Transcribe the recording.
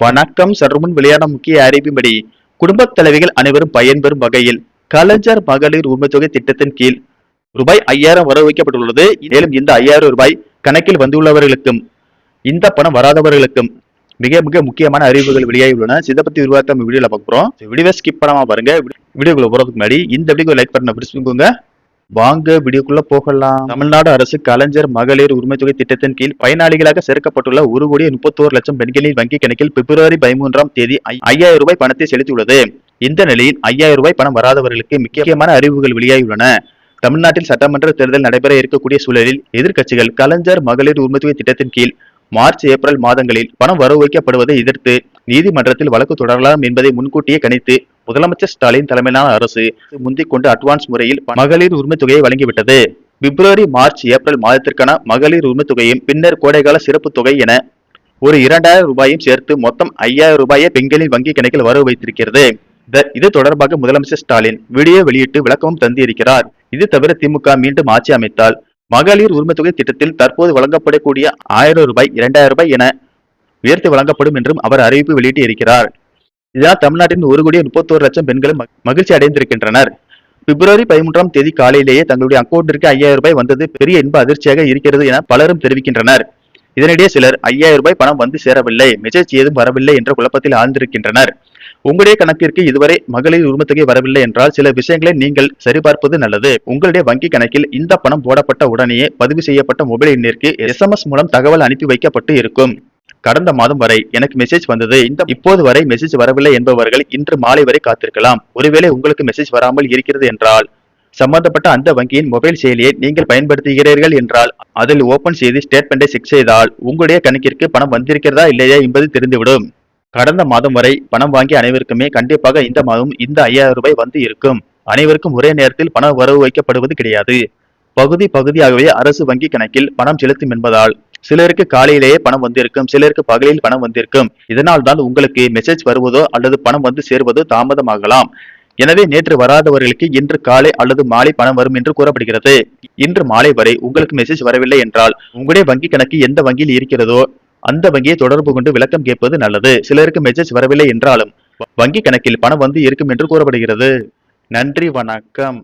வணக்கம். சற்றுமுன் வெளியான முக்கிய அறிவின்படி குடும்பத் தலைவிகள் அனைவரும் பயன்பெறும் வகையில் கலைஞர் மகளிர் உரிமைத்தொகை திட்டத்தின் கீழ் ரூபாய் 5000 வரவு வைக்கப்பட்டுள்ளது. மேலும் இந்த 5000 ரூபாய் கணக்கில் வந்துள்ளவர்களுக்கும் இந்த பணம் வராதவர்களுக்கும் மிக மிக முக்கியமான அறிவிப்புகள் வெளியாகியுள்ளன. இதை பத்தி விரிவாக நம்ம வீடியோல பார்க்கிறோம். வீடியோவை ஸ்கிப் பண்ணாம பாருங்க. வீடியோக்குள்ள போறதுக்கு முன்னாடி இந்த வீடியோ லைக் பண்ண பிடிச்சிக்கோங்க. வாங்க வீடியோக்குள்ள போகலாம். தமிழ்நாடு அரசு கலைஞர் மகளிர் உரிமைத்தொகை திட்டத்தின் கீழ் பயனாளிகளாக சேர்க்கப்பட்டுள்ள 1,31,00,000 பெண்களின் வங்கி கணக்கில் பிப்ரவரி 13ஆம் தேதி 5000 ரூபாய் பணத்தை செலுத்தியுள்ளது. இந்த நிலையில் 5000 ரூபாய் பணம் வராதவர்களுக்கு முக்கியமான அறிவிப்புகள் வெளியாகியுள்ளன. தமிழ்நாட்டில் சட்டமன்ற தேர்தல் நடைபெற இருக்கக்கூடிய சூழலில் எதிர்க்கட்சிகள் கலைஞர் மகளிர் உரிமைத்தொகை திட்டத்தின் கீழ் மார்ச் ஏப்ரல் மாதங்களில் பணம் வரவு வைக்கப்படுவதை எதிர்த்து நீதிமன்றத்தில் வழக்கு தொடரலாம் என்பதை முன்கூட்டியே கணித்து முதலமைச்சர் ஸ்டாலின் தலைமையிலான அரசு முந்திக் கொண்டு அட்வான்ஸ் முறையில் மகளிர் உரிமை தொகையை வழங்கிவிட்டது. பிப்ரவரி மார்ச் ஏப்ரல் மாதத்திற்கான மகளிர் உரிமை தொகையும் பின்னர் கோடைகால சிறப்பு தொகை என ஒரு 2000 ரூபாயும் சேர்த்து மொத்தம் 5000 ரூபாயை பெண்களின் வங்கி கணக்கில் வரவு வைத்திருக்கிறது. இது தொடர்பாக முதலமைச்சர் ஸ்டாலின் வீடியோ வெளியிட்டு விளக்கமும் தந்திருக்கிறார். இது தவிர திமுக மீண்டும் ஆட்சி அமைத்தால் மகளிர் உரிமை தொகை திட்டத்தில் தற்போது வழங்கப்படக்கூடிய 1000 ரூபாய் 2000 ரூபாய் என உயர்த்தி வழங்கப்படும் என்றும் அவர் அறிவிப்பு வெளியிட்டு இருக்கிறார். இதனால் தமிழ்நாட்டின் 1,31,00,000 பெண்களும் மகிழ்ச்சி அடைந்திருக்கின்றனர். பிப்ரவரி 13ஆம் தேதி காலையிலேயே தங்களுடைய அக்கௌண்டிற்கு 5000 ரூபாய் வந்தது பெரிய இன்ப அதிர்ச்சியாக இருக்கிறது என பலரும் தெரிவிக்கின்றனர். இதனிடையே சிலர் 5000 ரூபாய் பணம் வந்து சேரவில்லை, மெசேஜ் ஏதும் வரவில்லை என்ற குழப்பத்தில் ஆழ்ந்திருக்கின்றனர். உங்களுடைய கணக்கிற்கு இதுவரை மகளிர் உரிமை தொகை வரவில்லை என்றால் சில விஷயங்களை நீங்கள் சரிபார்ப்பது நல்லது. உங்களுடைய வங்கி கணக்கில் இந்த பணம் போடப்பட்ட உடனேயே பதிவு செய்யப்பட்ட மொபைல் எண்ணிற்கு SMS மூலம் தகவல் அனுப்பி வைக்கப்பட்டு இருக்கும். கடந்த மாதம் வரை எனக்கு மெசேஜ் வந்தது, இப்போது வரை மெசேஜ் வரவில்லை என்பவர்கள் இன்று மாலை வரை காத்திருக்கலாம். ஒருவேளை உங்களுக்கு மெசேஜ் வராமல் இருக்கிறது என்றால் சம்பந்தப்பட்ட அந்த வங்கியின் மொபைல் செயலியை நீங்கள் பயன்படுத்துகிறீர்கள் என்றால் அதில் ஓபன் செய்து ஸ்டேட்மெண்டை செக் செய்தால் உங்களுடைய கணக்கிற்கு பணம் வந்திருக்கிறதா இல்லையா என்பது தெரிந்துவிடும். கடந்த மாதம் வரை பணம் வாங்கிய அனைவருக்குமே கண்டிப்பாக இந்த மாதம் இந்த 5000 ரூபாய் வந்து இருக்கும். அனைவருக்கும் ஒரே நேரத்தில் பணம் வரவு வைக்கப்படுவது கிடையாது. பகுதியாகவே அரசு வங்கி கணக்கில் பணம் செலுத்தும் என்பதால் சிலருக்கு காலையிலேயே பணம் வந்திருக்கும், சிலருக்கு பகலில் பணம் வந்திருக்கும். இதனால் தான் உங்களுக்கு மெசேஜ் வருவதோ அல்லது பணம் வந்து சேர்வதோ தாமதமாகலாம். எனவே நேற்று வராதவர்களுக்கு இன்று காலை அல்லது மாலை பணம் வரும் என்று கூறப்படுகிறது. இன்று மாலை வரை உங்களுக்கு மெசேஜ் வரவில்லை என்றால் உங்களுடைய வங்கி கணக்கு எந்த வங்கியில் இருக்கிறதோ அந்த வங்கியை தொடர்பு கொண்டு விளக்கம் கேட்பது நல்லது. சிலருக்கு மெசேஜ் வரவில்லை என்றாலும் வங்கி கணக்கில் பணம் வந்து இருக்கும் என்று கூறப்படுகிறது. நன்றி, வணக்கம்.